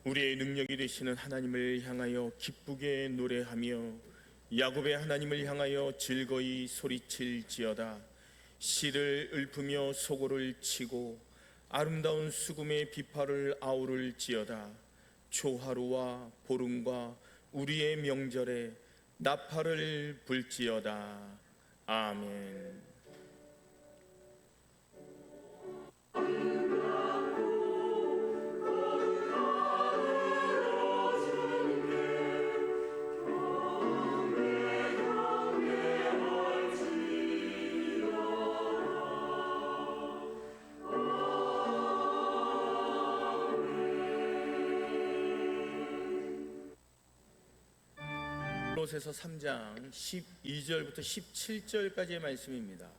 우리의 능력이 되시는 하나님을 향하여 기쁘게 노래하며 야곱의 하나님을 향하여 즐거이 소리칠지어다. 씨를 읊으며 소고를 치고 아름다운 수금의 비파를 아우를지어다. 초하루와 보름과 우리의 명절에 나팔을 불지어다. 아멘. 골로새서 3장 12절부터 17절까지의 말씀입니다.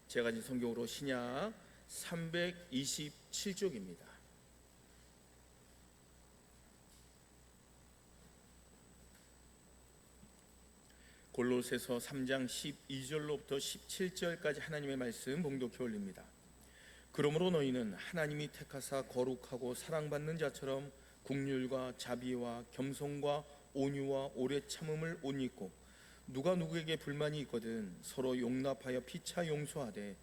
제가 가진 성경으로 신약 327쪽입니다. 골로새서 3장 12절로부터 17절까지 하나님의 말씀 봉독해 올립니다. 그러므로 너희는 하나님이 택하사 거룩하고 사랑받는 자처럼 긍휼과 자비와 겸손과 온유와 오래 참음을 옷 입고 누가 누구에게 불만이 있거든 서로 용납하여 피차 용서하되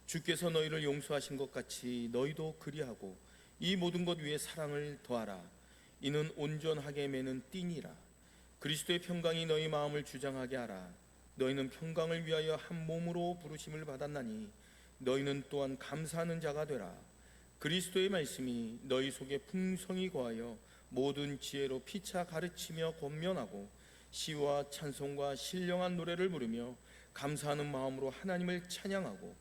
주께서 너희를 용서하신 것 같이 너희도 그리하고 이 모든 것 위에 사랑을 더하라. 이는 온전하게 매는 띠니라. 그리스도의 평강이 너희 마음을 주장하게 하라. 너희는 평강을 위하여 한 몸으로 부르심을 받았나니 너희는 또한 감사하는 자가 되라. 그리스도의 말씀이 너희 속에 풍성히 거하여 모든 지혜로 피차 가르치며 권면하고 시와 찬송과 신령한 노래를 부르며 감사하는 마음으로 하나님을 찬양하고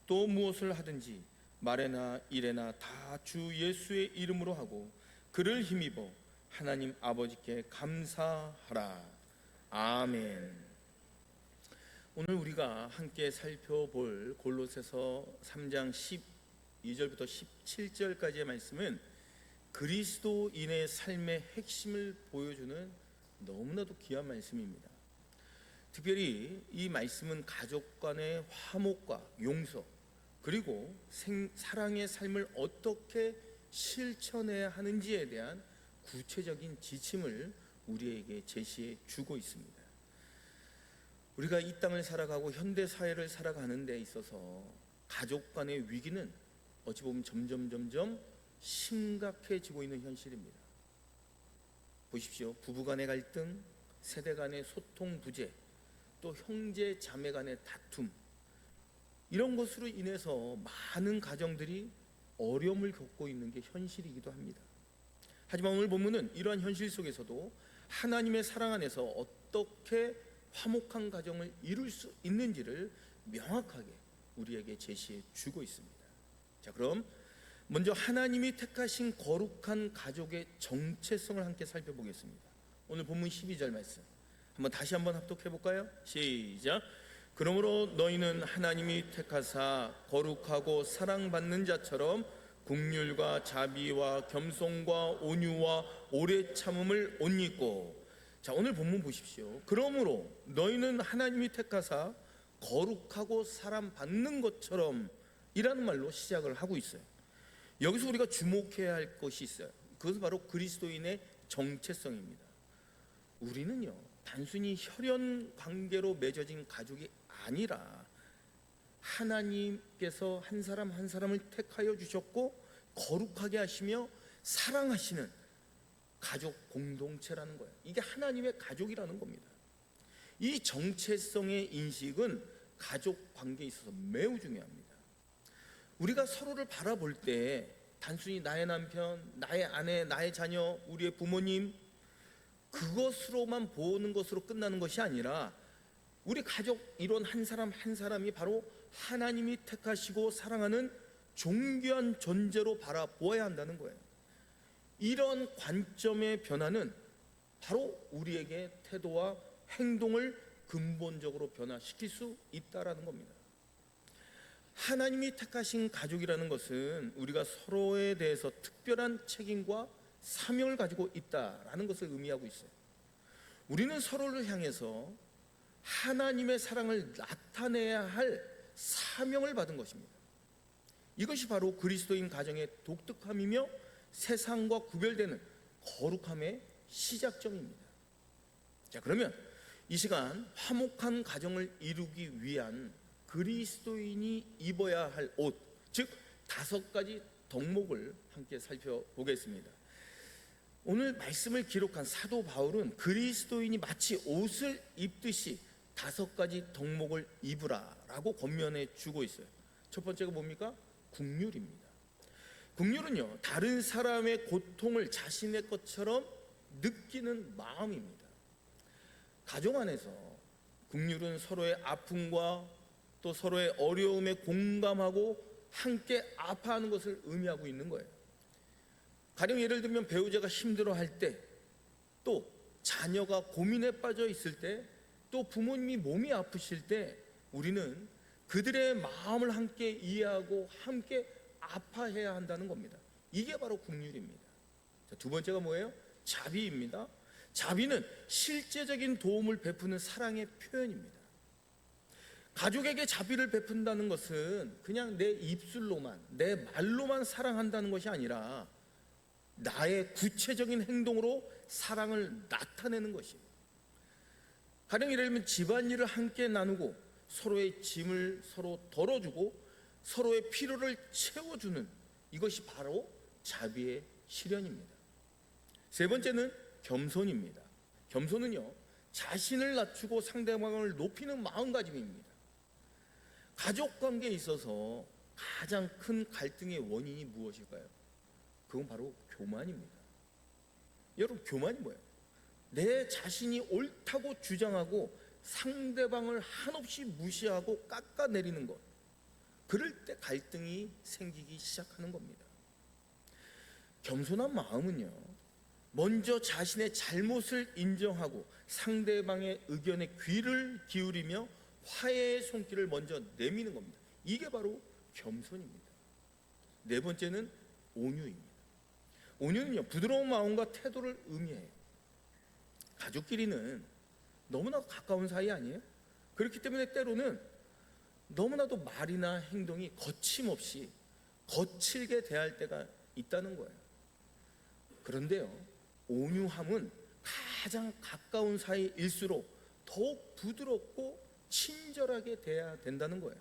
또 무엇을 하든지 말에나 일에나 다 주 예수의 이름으로 하고 그를 힘입어 하나님 아버지께 감사하라. 아멘. 오늘 우리가 함께 살펴볼 골로새서 3장 12절부터 17절까지의 말씀은 그리스도인의 삶의 핵심을 보여주는 너무나도 귀한 말씀입니다. 특별히 이 말씀은 가족 간의 화목과 용서 그리고 사랑의 삶을 어떻게 실천해야 하는지에 대한 구체적인 지침을 우리에게 제시해 주고 있습니다. 우리가 이 땅을 살아가고 현대 사회를 살아가는 데 있어서 가족 간의 위기는 어찌 보면 점점 심각해지고 있는 현실입니다. 보십시오. 부부 간의 갈등, 세대 간의 소통 부재, 또 형제 자매 간의 다툼, 이런 것으로 인해서 많은 가정들이 어려움을 겪고 있는 게 현실이기도 합니다. 하지만 오늘 본문은 이러한 현실 속에서도 하나님의 사랑 안에서 어떻게 화목한 가정을 이룰 수 있는지를 명확하게 우리에게 제시해 주고 있습니다. 자, 그럼 먼저 하나님이 택하신 거룩한 가족의 정체성을 함께 살펴보겠습니다. 오늘 본문 12절 말씀 다시 한번 합독해 볼까요? 시작. 그러므로 너희는 하나님이 택하사 거룩하고 사랑받는 자처럼 긍휼과 자비와 겸손과 온유와 오래 참음을 옷 입고. 자, 오늘 본문 보십시오. 그러므로 너희는 하나님이 택하사 거룩하고 사랑받는 것처럼 이라는 말로 시작을 하고 있어요. 여기서 우리가 주목해야 할 것이 있어요. 그것은 바로 그리스도인의 정체성입니다. 우리는요, 단순히 혈연 관계로 맺어진 가족이 아니라 하나님께서 한 사람 한 사람을 택하여 주셨고 거룩하게 하시며 사랑하시는 가족 공동체라는 거예요. 이게 하나님의 가족이라는 겁니다. 이 정체성의 인식은 가족 관계에 있어서 매우 중요합니다. 우리가 서로를 바라볼 때 단순히 나의 남편, 나의 아내, 나의 자녀, 우리의 부모님 그것으로만 보는 것으로 끝나는 것이 아니라 우리 가족 일원 한 사람 한 사람이 바로 하나님이 택하시고 사랑하는 존귀한 존재로 바라보아야 한다는 거예요. 이런 관점의 변화는 바로 우리에게 태도와 행동을 근본적으로 변화시킬 수 있다라는 겁니다. 하나님이 택하신 가족이라는 것은 우리가 서로에 대해서 특별한 책임과 사명을 가지고 있다라는 것을 의미하고 있어요. 우리는 서로를 향해서 하나님의 사랑을 나타내야 할 사명을 받은 것입니다. 이것이 바로 그리스도인 가정의 독특함이며 세상과 구별되는 거룩함의 시작점입니다. 자, 그러면 이 시간 화목한 가정을 이루기 위한 그리스도인이 입어야 할 옷, 즉 5가지 덕목을 함께 살펴보겠습니다. 오늘 말씀을 기록한 사도 바울은 그리스도인이 마치 옷을 입듯이 5가지 덕목을 입으라라고 권면해 주고 있어요. 첫 번째가 뭡니까? 긍휼입니다. 긍휼은요, 다른 사람의 고통을 자신의 것처럼 느끼는 마음입니다. 가정 안에서 긍휼은 서로의 아픔과 또 서로의 어려움에 공감하고 함께 아파하는 것을 의미하고 있는 거예요. 가령 예를 들면 배우자가 힘들어할 때, 또 자녀가 고민에 빠져 있을 때, 또 부모님이 몸이 아프실 때 우리는 그들의 마음을 함께 이해하고 함께 아파해야 한다는 겁니다. 이게 바로 긍휼입니다. 자, 두 번째가 뭐예요? 자비입니다. 자비는 실제적인 도움을 베푸는 사랑의 표현입니다. 가족에게 자비를 베푼다는 것은 그냥 내 입술로만, 내 말로만 사랑한다는 것이 아니라 나의 구체적인 행동으로 사랑을 나타내는 것입니다. 가령 예를 들면 집안일을 함께 나누고 서로의 짐을 서로 덜어주고 서로의 필요를 채워주는, 이것이 바로 자비의 실현입니다. 세 번째는 겸손입니다. 겸손은요, 자신을 낮추고 상대방을 높이는 마음가짐입니다. 가족 관계에 있어서 가장 큰 갈등의 원인이 무엇일까요? 그건 바로 교만입니다. 여러분, 교만이 뭐예요? 내 자신이 옳다고 주장하고 상대방을 한없이 무시하고 깎아내리는 것, 그럴 때 갈등이 생기기 시작하는 겁니다. 겸손한 마음은요, 먼저 자신의 잘못을 인정하고 상대방의 의견에 귀를 기울이며 화해의 손길을 먼저 내미는 겁니다. 이게 바로 겸손입니다. 네 번째는 온유입니다. 온유는요, 부드러운 마음과 태도를 의미해요. 가족끼리는 너무나 가까운 사이 아니에요? 그렇기 때문에 때로는 너무나도 말이나 행동이 거침없이 거칠게 대할 때가 있다는 거예요. 그런데요, 온유함은 가장 가까운 사이일수록 더욱 부드럽고 친절하게 대해야 된다는 거예요.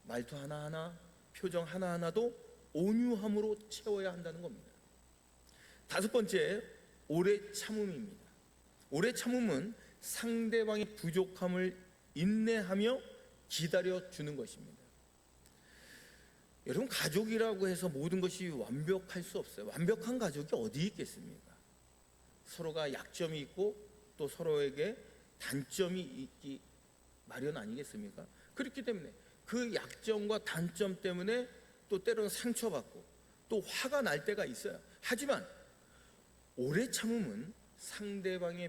말투 하나하나, 표정 하나하나도 온유함으로 채워야 한다는 겁니다. 다섯 번째, 오래 참음입니다. 오래 참음은 상대방의 부족함을 인내하며 기다려주는 것입니다. 여러분, 가족이라고 해서 모든 것이 완벽할 수 없어요. 완벽한 가족이 어디 있겠습니까? 서로가 약점이 있고 또 서로에게 단점이 있기 마련 아니겠습니까? 그렇기 때문에 그 약점과 단점 때문에 또 때로는 상처받고 또 화가 날 때가 있어요. 하지만 오래 참음은 상대방이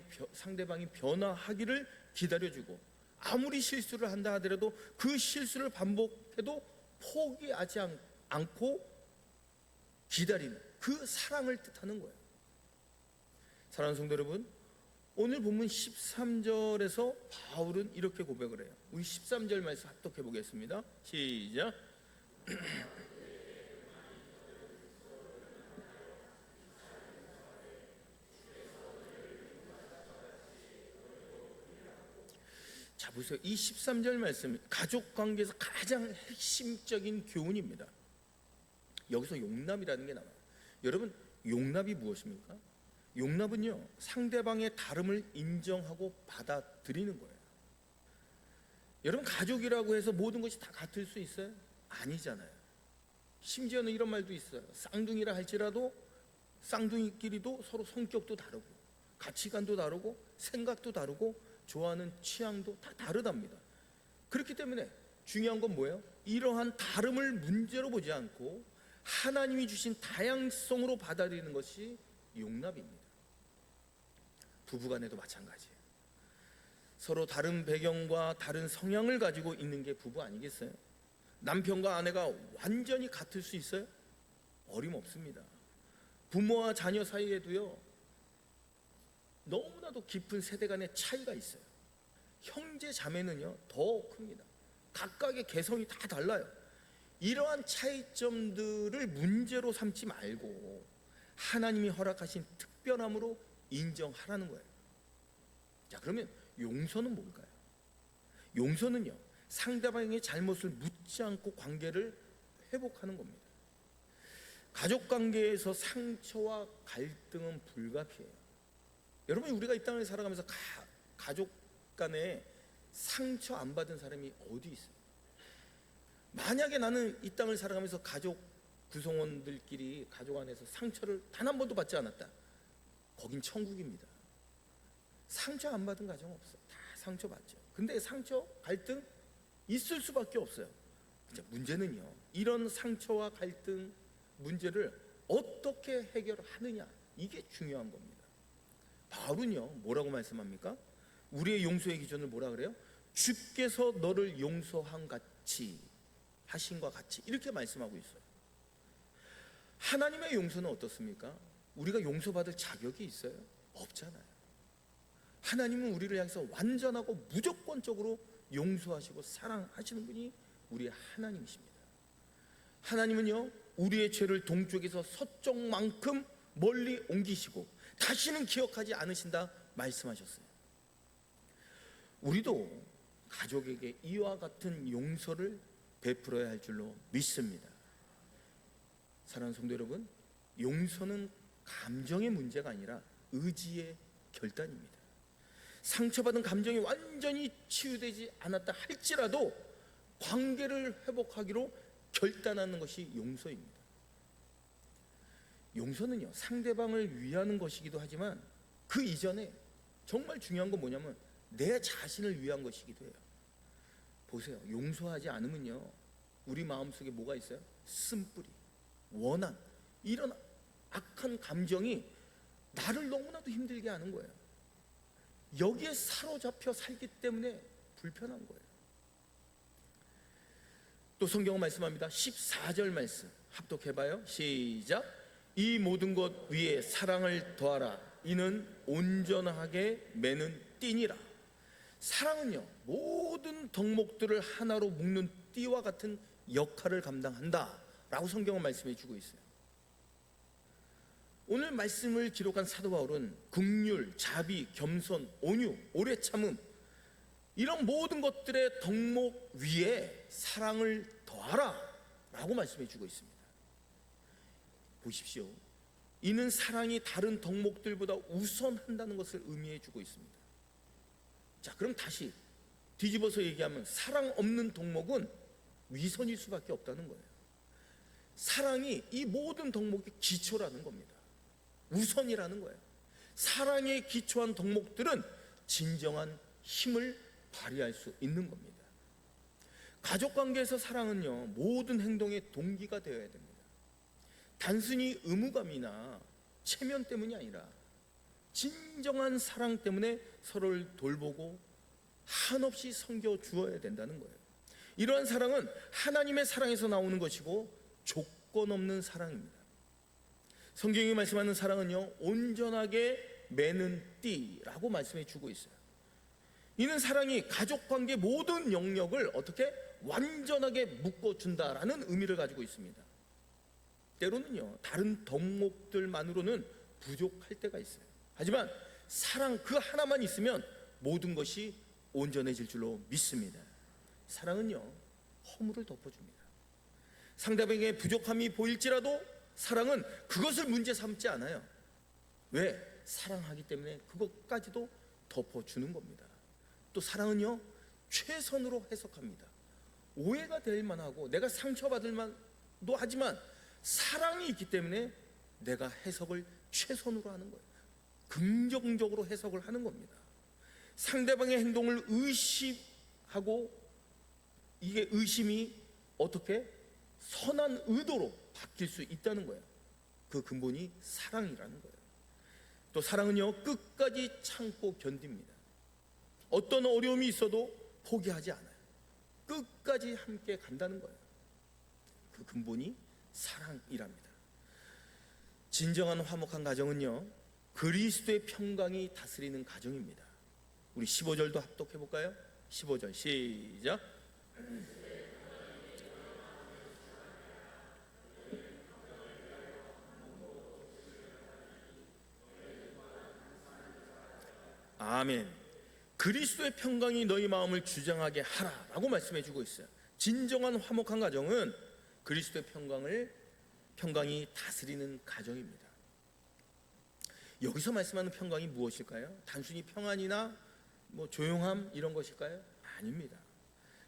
변화하기를 기다려주고, 아무리 실수를 한다 하더라도 그 실수를 반복해도 포기하지 않고 기다리는 그 사랑을 뜻하는 거예요. 사랑하는 성도 여러분, 오늘 본문 13절에서 바울은 이렇게 고백을 해요. 우리 13절 말씀 합독해 보겠습니다. 시작. 자, 보세요. 이 13절 말씀, 가족 관계에서 가장 핵심적인 교훈입니다. 여기서 용납이라는 게 나와요. 여러분, 용납이 무엇입니까? 용납은요, 상대방의 다름을 인정하고 받아들이는 거예요. 여러분, 가족이라고 해서 모든 것이 다 같을 수 있어요? 아니잖아요. 심지어는 이런 말도 있어요. 쌍둥이라 할지라도 쌍둥이끼리도 서로 성격도 다르고 가치관도 다르고 생각도 다르고 좋아하는 취향도 다 다르답니다. 그렇기 때문에 중요한 건 뭐예요? 이러한 다름을 문제로 보지 않고 하나님이 주신 다양성으로 받아들이는 것이 용납입니다. 부부간에도 마찬가지예요. 서로 다른 배경과 다른 성향을 가지고 있는 게 부부 아니겠어요? 남편과 아내가 완전히 같을 수 있어요? 어림없습니다. 부모와 자녀 사이에도요, 너무나도 깊은 세대 간의 차이가 있어요. 형제 자매는요, 더 큽니다. 각각의 개성이 다 달라요. 이러한 차이점들을 문제로 삼지 말고 하나님이 허락하신 특별함으로 인정하라는 거예요. 자, 그러면 용서는 뭘까요? 용서는요, 상대방의 잘못을 묻지 않고 관계를 회복하는 겁니다. 가족 관계에서 상처와 갈등은 불가피해요. 여러분, 우리가 이 땅을 살아가면서 가족 간에 상처 안 받은 사람이 어디 있어요? 만약에 나는 이 땅을 살아가면서 가족 구성원들끼리 가족 안에서 상처를 단 한 번도 받지 않았다, 거긴 천국입니다. 상처 안 받은 가정 없어. 다 상처 받죠. 근데 상처, 갈등 있을 수밖에 없어요. 문제는요, 이런 상처와 갈등 문제를 어떻게 해결하느냐, 이게 중요한 겁니다. 바울은요, 뭐라고 말씀합니까? 우리의 용서의 기준을 뭐라 그래요? 주께서 너를 용서한 같이, 하신과 같이, 이렇게 말씀하고 있어요. 하나님의 용서는 어떻습니까? 우리가 용서받을 자격이 있어요? 없잖아요. 하나님은 우리를 향해서 완전하고 무조건적으로 용서하시고 사랑하시는 분이 우리의 하나님이십니다. 하나님은요, 우리의 죄를 동쪽에서 서쪽만큼 멀리 옮기시고 다시는 기억하지 않으신다 말씀하셨어요. 우리도 가족에게 이와 같은 용서를 베풀어야 할 줄로 믿습니다. 사랑하는 성도 여러분, 용서는 감정의 문제가 아니라 의지의 결단입니다. 상처받은 감정이 완전히 치유되지 않았다 할지라도 관계를 회복하기로 결단하는 것이 용서입니다. 용서는요, 상대방을 위하는 것이기도 하지만 그 이전에 정말 중요한 건 뭐냐면 내 자신을 위한 것이기도 해요. 보세요, 용서하지 않으면요, 우리 마음속에 뭐가 있어요? 쓴뿌리, 원한, 이런 악한 감정이 나를 너무나도 힘들게 하는 거예요. 여기에 사로잡혀 살기 때문에 불편한 거예요. 또 성경은 말씀합니다. 14절 말씀 합독해봐요. 시작. 이 모든 것 위에 사랑을 더하라. 이는 온전하게 매는 띠니라. 사랑은요, 모든 덕목들을 하나로 묶는 띠와 같은 역할을 감당한다 라고 성경은 말씀해 주고 있어요. 오늘 말씀을 기록한 사도 바울은 긍휼, 자비, 겸손, 온유, 오래 참음, 이런 모든 것들의 덕목 위에 사랑을 더하라 라고 말씀해 주고 있습니다. 보십시오, 이는 사랑이 다른 덕목들보다 우선한다는 것을 의미해 주고 있습니다. 자, 그럼 다시 뒤집어서 얘기하면 사랑 없는 덕목은 위선일 수밖에 없다는 거예요. 사랑이 이 모든 덕목의 기초라는 겁니다. 우선이라는 거예요. 사랑에 기초한 덕목들은 진정한 힘을 발휘할 수 있는 겁니다. 가족관계에서 사랑은요, 모든 행동의 동기가 되어야 됩니다. 단순히 의무감이나 체면 때문이 아니라 진정한 사랑 때문에 서로를 돌보고 한없이 섬겨 주어야 된다는 거예요. 이러한 사랑은 하나님의 사랑에서 나오는 것이고 조건 없는 사랑입니다. 성경이 말씀하는 사랑은요, 온전하게 매는 띠라고 말씀해 주고 있어요. 이는 사랑이 가족관계 모든 영역을 어떻게 완전하게 묶어준다라는 의미를 가지고 있습니다. 때로는요, 다른 덕목들만으로는 부족할 때가 있어요. 하지만 사랑 그 하나만 있으면 모든 것이 온전해질 줄로 믿습니다. 사랑은요, 허물을 덮어줍니다. 상대방에게 부족함이 보일지라도 사랑은 그것을 문제 삼지 않아요. 왜? 사랑하기 때문에 그것까지도 덮어주는 겁니다. 또 사랑은요, 최선으로 해석합니다. 오해가 될 만하고 내가 상처받을 만도 하지만 사랑이 있기 때문에 내가 해석을 최선으로 하는 거예요. 긍정적으로 해석을 하는 겁니다. 상대방의 행동을 의심하고 이게 의심이 어떻게 선한 의도로 바뀔 수 있다는 거예요. 그 근본이 사랑이라는 거예요. 또 사랑은요, 끝까지 참고 견딥니다. 어떤 어려움이 있어도 포기하지 않아요. 끝까지 함께 간다는 거예요. 그 근본이 사랑이랍니다. 진정한 화목한 가정은요, 그리스도의 평강이 다스리는 가정입니다. 우리 15절도 합독해 볼까요? 15절 시작. 아멘. 그리스도의 평강이 너희 마음을 주장하게 하라라고 말씀해 주고 있어요. 진정한 화목한 가정은 그리스도의 평강이 다스리는 가정입니다. 여기서 말씀하는 평강이 무엇일까요? 단순히 평안이나 조용함 이런 것일까요? 아닙니다.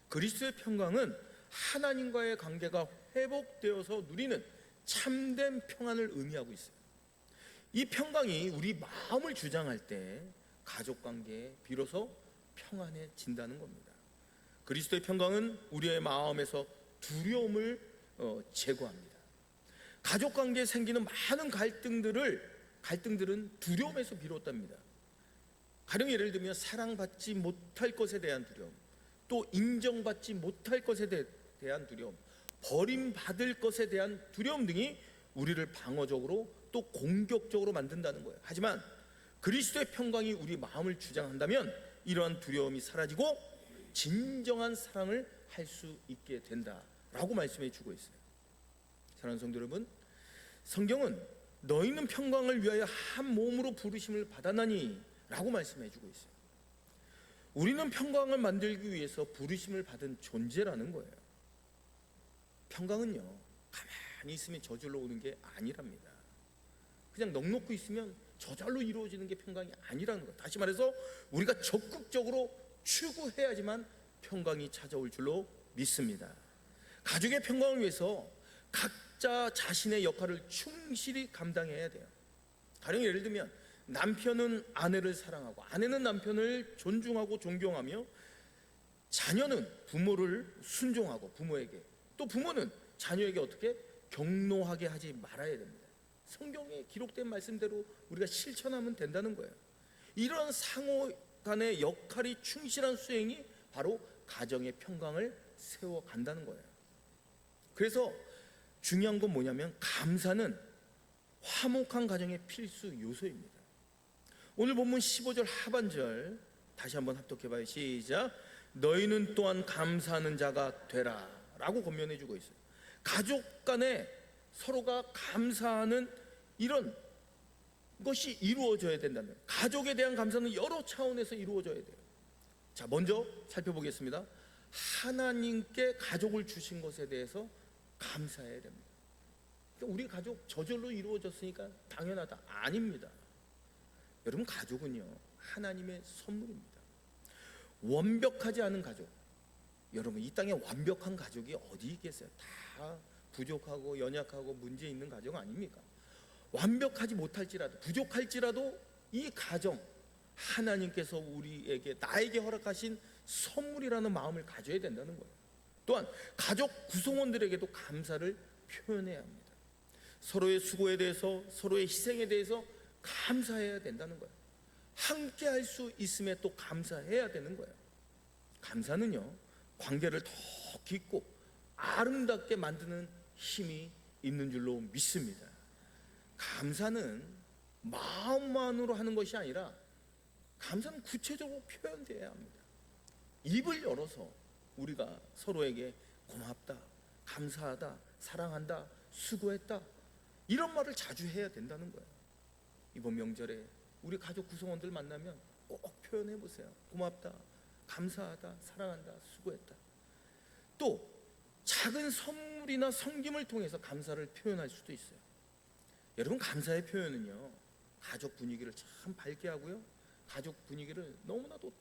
그리스도의 평강은 하나님과의 관계가 회복되어서 누리는 참된 평안을 의미하고 있어요. 이 평강이 우리 마음을 주장할 때 가족관계에 비로소 평안해진다는 겁니다. 그리스도의 평강은 우리의 마음에서 두려움을 제거합니다. 가족관계에 생기는 많은 갈등들은 두려움에서 비롯됩니다. 가령 예를 들면 사랑받지 못할 것에 대한 두려움, 또 인정받지 못할 것에 대한 두려움, 버림받을 것에 대한 두려움 등이 우리를 방어적으로 또 공격적으로 만든다는 거예요. 하지만 그리스도의 평강이 우리 마음을 주장한다면 이러한 두려움이 사라지고 진정한 사랑을 할 수 있게 된다라고 말씀해 주고 있어요. 사랑하는 성도 여러분, 성경은 너희는 평강을 위하여 한 몸으로 부르심을 받았나니 라고 말씀해 주고 있어요. 우리는 평강을 만들기 위해서 부르심을 받은 존재라는 거예요. 평강은요, 가만히 있으면 저절로 오는 게 아니랍니다. 그냥 넋놓고 있으면 저절로 이루어지는 게 평강이 아니라는 거예요. 다시 말해서 우리가 적극적으로 추구해야지만 평강이 찾아올 줄로 믿습니다. 가족의 평강을 위해서 각자 자신의 역할을 충실히 감당해야 돼요. 가령 예를 들면 남편은 아내를 사랑하고 아내는 남편을 존중하고 존경하며 자녀는 부모를 순종하고 부모에게, 또 부모는 자녀에게 어떻게 경노하게 하지 말아야 됩니다. 성경에 기록된 말씀대로 우리가 실천하면 된다는 거예요. 이런 상호 간의 역할이 충실한 수행이 바로 가정의 평강을 세워간다는 거예요. 그래서 중요한 건 뭐냐면 감사는 화목한 가정의 필수 요소입니다. 오늘 본문 15절 하반절 다시 한번 합독해봐요. 시작. 너희는 또한 감사하는 자가 되라 라고 권면해 주고 있어요. 가족 간에 서로가 감사하는 이런 것이 이루어져야 된다는 거예요. 가족에 대한 감사는 여러 차원에서 이루어져야 돼요. 자, 먼저 살펴보겠습니다. 하나님께 가족을 주신 것에 대해서 감사해야 됩니다. 그러니까 우리 가족 저절로 이루어졌으니까 당연하다, 아닙니다. 여러분, 가족은요 하나님의 선물입니다. 완벽하지 않은 가족, 여러분 이 땅에 완벽한 가족이 어디 있겠어요? 다 부족하고 연약하고 문제 있는 가족 아닙니까? 완벽하지 못할지라도 부족할지라도 이 가정 하나님께서 나에게 허락하신 선물이라는 마음을 가져야 된다는 거예요. 또한 가족 구성원들에게도 감사를 표현해야 합니다. 서로의 수고에 대해서, 서로의 희생에 대해서 감사해야 된다는 거예요. 함께 할 수 있음에 또 감사해야 되는 거예요. 감사는요 관계를 더 깊고 아름답게 만드는 힘이 있는 줄로 믿습니다. 감사는 마음만으로 하는 것이 아니라 감사는 구체적으로 표현되어야 합니다. 입을 열어서 우리가 서로에게 고맙다, 감사하다, 사랑한다, 수고했다 이런 말을 자주 해야 된다는 거예요. 이번 명절에 우리 가족 구성원들 만나면 꼭 표현해 보세요. 고맙다, 감사하다, 사랑한다, 수고했다. 또 작은 선물이나 섬김을 통해서 감사를 표현할 수도 있어요. 여러분, 감사의 표현은요 가족 분위기를 참 밝게 하고요, 가족 분위기를 너무나도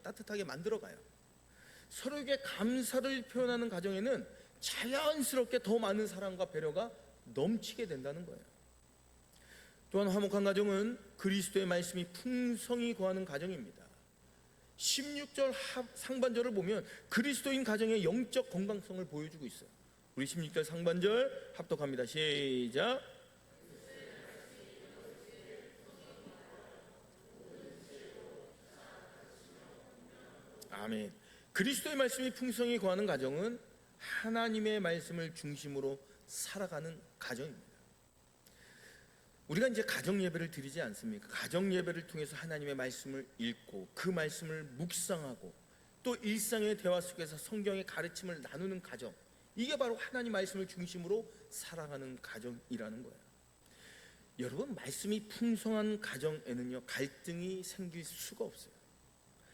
따뜻하게 만들어가요. 서로에게 감사를 표현하는 가정에는 자연스럽게 더 많은 사랑과 배려가 넘치게 된다는 거예요. 또한 화목한 가정은 그리스도의 말씀이 풍성히 거하는 가정입니다. 16절 상반절을 보면 그리스도인 가정의 영적 건강성을 보여주고 있어요. 우리 16절 상반절 합독합니다. 시작. 아멘. 그리스도의 말씀이 풍성히 거하는 가정은 하나님의 말씀을 중심으로 살아가는 가정입니다. 우리가 이제 가정 예배를 드리지 않습니까? 가정 예배를 통해서 하나님의 말씀을 읽고 그 말씀을 묵상하고 또 일상의 대화 속에서 성경의 가르침을 나누는 가정, 이게 바로 하나님 말씀을 중심으로 살아가는 가정이라는 거예요. 여러분, 말씀이 풍성한 가정에는요, 갈등이 생길 수가 없어요.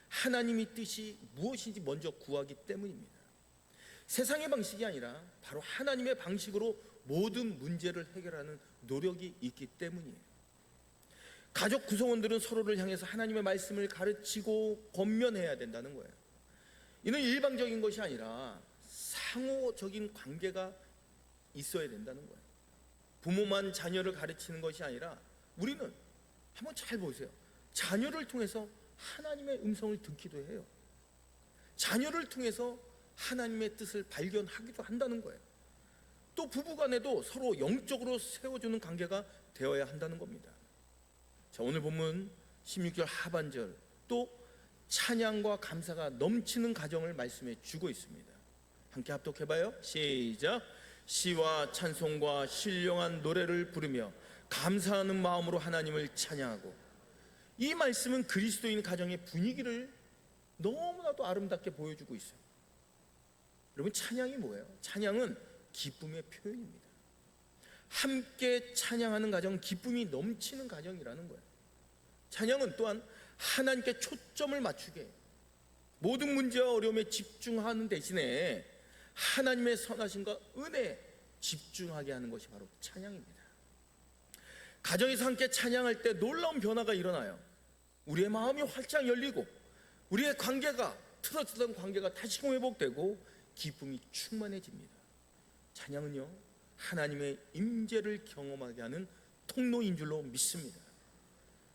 하나님의 뜻이 무엇인지 먼저 구하기 때문입니다. 세상의 방식이 아니라 바로 하나님의 방식으로 모든 문제를 해결하는 노력이 있기 때문이에요. 가족 구성원들은 서로를 향해서 하나님의 말씀을 가르치고 권면해야 된다는 거예요. 이는 일방적인 것이 아니라 상호적인 관계가 있어야 된다는 거예요. 부모만 자녀를 가르치는 것이 아니라 우리는 한번 잘 보세요. 자녀를 통해서 하나님의 음성을 듣기도 해요. 자녀를 통해서 하나님의 뜻을 발견하기도 한다는 거예요. 또 부부간에도 서로 영적으로 세워주는 관계가 되어야 한다는 겁니다. 자, 오늘 본문 16절 하반절, 또 찬양과 감사가 넘치는 가정을 말씀해 주고 있습니다. 함께 합독해봐요. 시작. 시와 찬송과 신령한 노래를 부르며 감사하는 마음으로 하나님을 찬양하고. 이 말씀은 그리스도인 가정의 분위기를 너무나도 아름답게 보여주고 있어요. 여러분, 찬양이 뭐예요? 찬양은 기쁨의 표현입니다. 함께 찬양하는 가정은 기쁨이 넘치는 가정이라는 거예요. 찬양은 또한 하나님께 초점을 맞추게, 모든 문제와 어려움에 집중하는 대신에 하나님의 선하심과 은혜에 집중하게 하는 것이 바로 찬양입니다. 가정에서 함께 찬양할 때 놀라운 변화가 일어나요. 우리의 마음이 활짝 열리고 우리의 관계가, 틀어지던 관계가 다시 회복되고 기쁨이 충만해집니다. 찬양은요, 하나님의 임재를 경험하게 하는 통로인 줄로 믿습니다.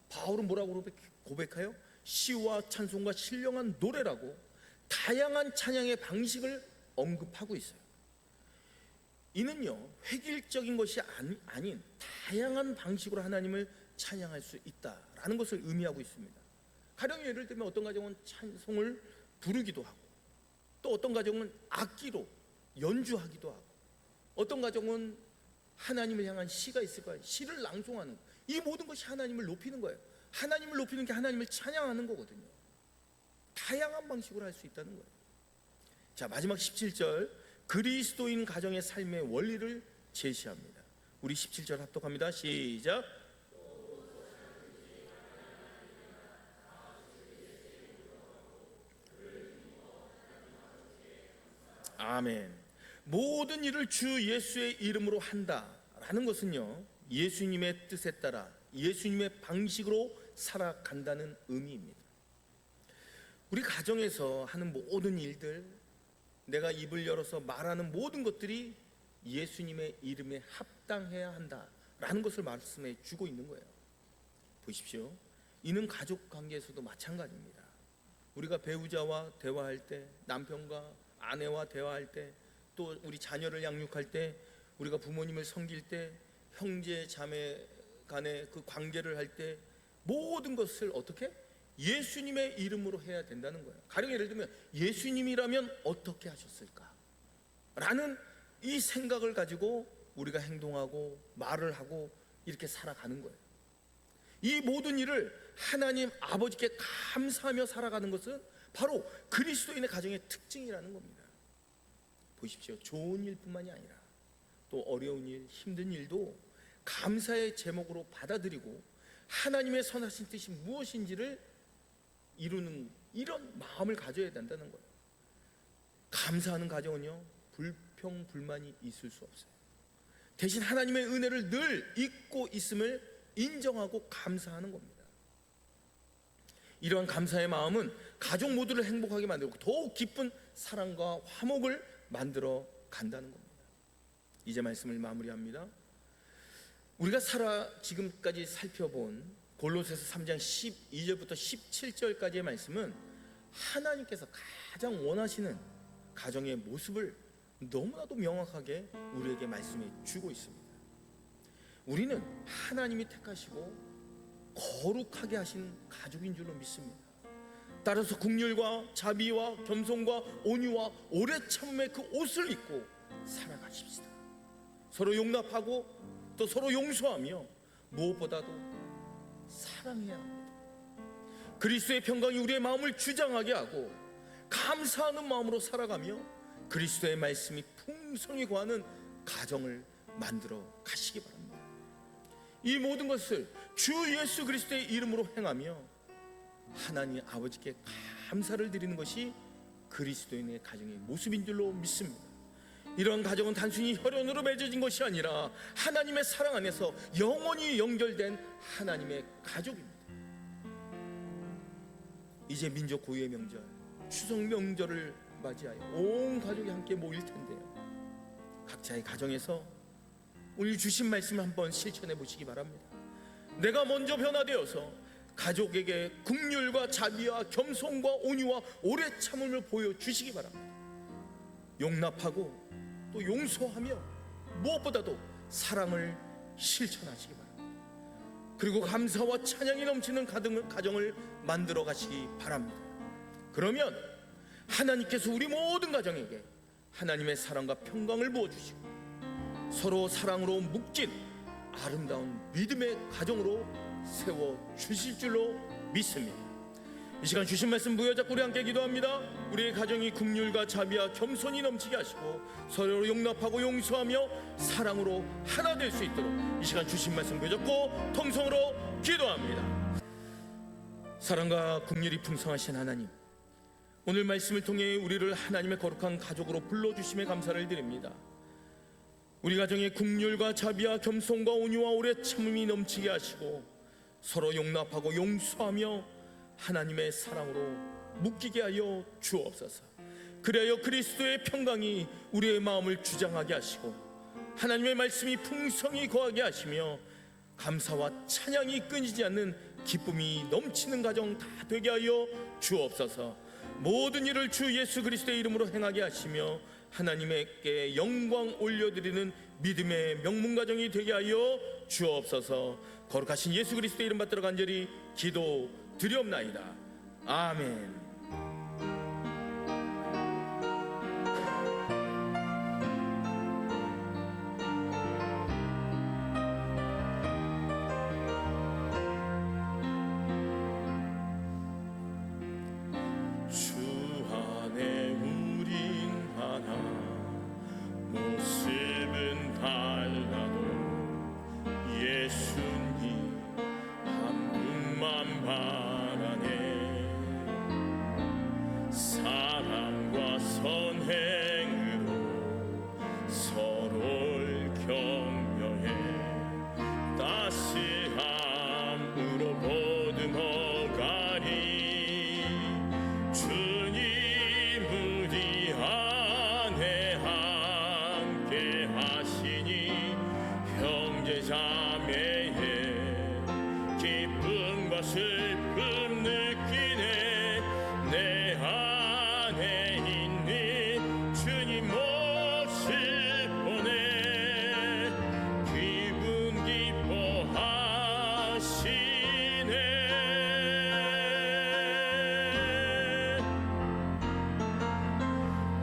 바울은 뭐라고 고백해요? 시와 찬송과 신령한 노래라고 다양한 찬양의 방식을 언급하고 있어요. 이는요, 획일적인 것이 아닌 다양한 방식으로 하나님을 찬양할 수 있다라는 것을 의미하고 있습니다. 가령 예를 들면 어떤 가정은 찬송을 부르기도 하고, 또 어떤 가정은 악기로 연주하기도 하고, 어떤 가정은 하나님을 향한 시가 있을 거예요. 시를 낭송하는, 이 모든 것이 하나님을 높이는 거예요. 하나님을 높이는 게 하나님을 찬양하는 거거든요. 다양한 방식으로 할 수 있다는 거예요. 자, 마지막 17절, 그리스도인 가정의 삶의 원리를 제시합니다. 우리 17절 합독합니다. 시작. 아멘. 모든 일을 주 예수의 이름으로 한다라는 것은요, 예수님의 뜻에 따라 예수님의 방식으로 살아간다는 의미입니다. 우리 가정에서 하는 모든 일들, 내가 입을 열어서 말하는 모든 것들이 예수님의 이름에 합당해야 한다라는 것을 말씀해 주고 있는 거예요. 보십시오. 이는 가족 관계에서도 마찬가지입니다. 우리가 배우자와 대화할 때, 남편과 아내와 대화할 때, 또 우리 자녀를 양육할 때, 우리가 부모님을 섬길 때, 형제 자매 간의 그 관계를 할 때, 모든 것을 어떻게? 예수님의 이름으로 해야 된다는 거예요. 가령 예를 들면 예수님이라면 어떻게 하셨을까? 라는 이 생각을 가지고 우리가 행동하고 말을 하고 이렇게 살아가는 거예요. 이 모든 일을 하나님 아버지께 감사하며 살아가는 것은 바로 그리스도인의 가정의 특징이라는 겁니다. 보십시오. 좋은 일뿐만이 아니라 또 어려운 일, 힘든 일도 감사의 제목으로 받아들이고 하나님의 선하신 뜻이 무엇인지를 이루는 이런 마음을 가져야 된다는 거예요. 감사하는 가정은요, 불평불만이 있을 수 없어요. 대신 하나님의 은혜를 늘 잊고 있음을 인정하고 감사하는 겁니다. 이러한 감사의 마음은 가족 모두를 행복하게 만들고 더욱 깊은 사랑과 화목을 만들어 간다는 겁니다. 이제 말씀을 마무리합니다. 우리가 지금까지 살펴본 골로새서 3장 12절부터 17절까지의 말씀은 하나님께서 가장 원하시는 가정의 모습을 너무나도 명확하게 우리에게 말씀해 주고 있습니다. 우리는 하나님이 택하시고 거룩하게 하신 가족인 줄로 믿습니다. 따라서 긍휼과 자비와 겸손과 온유와 오래 참음의 그 옷을 입고 살아가십시다. 서로 용납하고 또 서로 용서하며 무엇보다도 사랑해야 합니다. 그리스도의 평강이 우리의 마음을 주장하게 하고 감사하는 마음으로 살아가며 그리스도의 말씀이 풍성히 거하는 가정을 만들어 가시기 바랍니다. 이 모든 것을 주 예수 그리스도의 이름으로 행하며 하나님 아버지께 감사를 드리는 것이 그리스도인의 가정의 모습인 줄로 믿습니다. 이런 가정은 단순히 혈연으로 맺어진 것이 아니라 하나님의 사랑 안에서 영원히 연결된 하나님의 가족입니다. 이제 민족 고유의 명절, 추석 명절을 맞이하여 온 가족이 함께 모일 텐데요, 각자의 가정에서 오늘 주신 말씀을 한번 실천해 보시기 바랍니다. 내가 먼저 변화되어서 가족에게 긍휼과 자비와 겸손과 온유와 오래 참음을 보여주시기 바랍니다. 용납하고 또 용서하며 무엇보다도 사랑을 실천하시기 바랍니다. 그리고 감사와 찬양이 넘치는 가정을 만들어 가시기 바랍니다. 그러면 하나님께서 우리 모든 가정에게 하나님의 사랑과 평강을 부어주시고 서로 사랑으로 묶인 아름다운 믿음의 가정으로 세워주실 줄로 믿습니다. 이 시간 주신 말씀 부여잡고 우리 함께 기도합니다. 우리의 가정이 긍휼과 자비와 겸손이 넘치게 하시고 서로 용납하고 용서하며 사랑으로 하나 될 수 있도록 이 시간 주신 말씀 부여잡고 통성으로 기도합니다. 사랑과 긍휼이 풍성하신 하나님, 오늘 말씀을 통해 우리를 하나님의 거룩한 가족으로 불러주심에 감사를 드립니다. 우리 가정에 긍휼과 자비와 겸손과 온유와 오래 참음이 넘치게 하시고 서로 용납하고 용서하며 하나님의 사랑으로 묶이게 하여 주옵소서. 그리하여 그리스도의 평강이 우리의 마음을 주장하게 하시고 하나님의 말씀이 풍성히 거하게 하시며 감사와 찬양이 끊이지 않는 기쁨이 넘치는 가정 다 되게 하여 주옵소서. 모든 일을 주 예수 그리스도의 이름으로 행하게 하시며 하나님께 영광 올려드리는 믿음의 명문가정이 되게 하여 주옵소서. 거룩하신 예수 그리스도의 이름 받들어 간절히 기도 드리옵나이다. 아멘. 모습은 달라도 예수님 한 분만 바라네. 사랑과 선행으로 서로를 격려해 따스함으로 보듬어가리. 주님 우리 안에 함께 하시니 형제 자매의 기쁨과 슬픔 느끼네. 내 안에 있는 주님 모습 보네. 기분 기뻐하시네.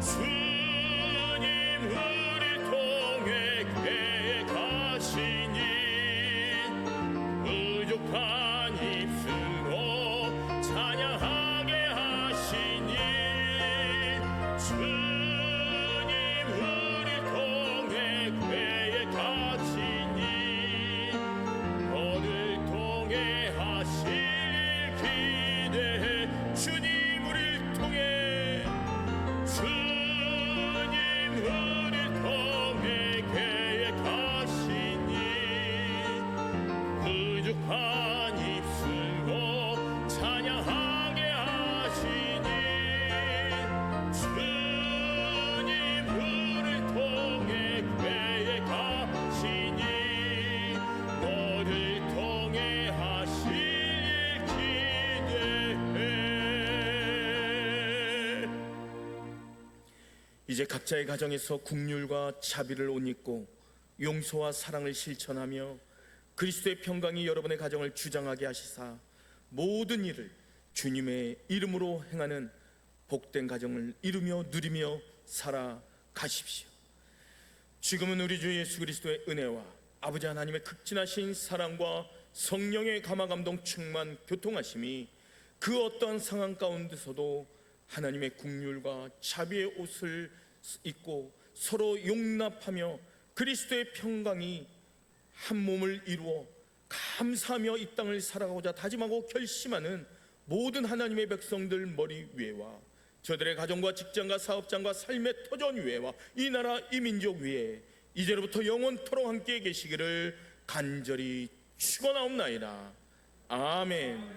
주님 우리를 통해 계획하시니 부족한 입술로 찬양하게 하시니. 주님 우리를 통해 계획하시니 너를 통해 하실 기대해. 주님 우리를 통해 주님 우리를 통해 계획하시니 부족한 입술로 찬양하게 하시니. 주님 우리를 통해 계획하시니 너를 통해 하실 기대해. 이제 각자의 가정에서 긍휼과 자비를 옷 입고 용서와 사랑을 실천하며 그리스도의 평강이 여러분의 가정을 주장하게 하시사 모든 일을 주님의 이름으로 행하는 복된 가정을 이루며 누리며 살아가십시오. 지금은 우리 주 예수 그리스도의 은혜와 아버지 하나님의 극진하신 사랑과 성령의 감화감동 충만 교통하심이 그 어떠한 상황 가운데서도 하나님의 긍휼과 자비의 옷을 입고 서로 용납하며 그리스도의 평강이 한 몸을 이루어 감사하며 이 땅을 살아가고자 다짐하고 결심하는 모든 하나님의 백성들 머리 위에와 저들의 가정과 직장과 사업장과 삶의 터전 위에와 이 나라 이 민족 위에 이제로부터 영원토록 함께 계시기를 간절히 축원하옵나이다. 아멘.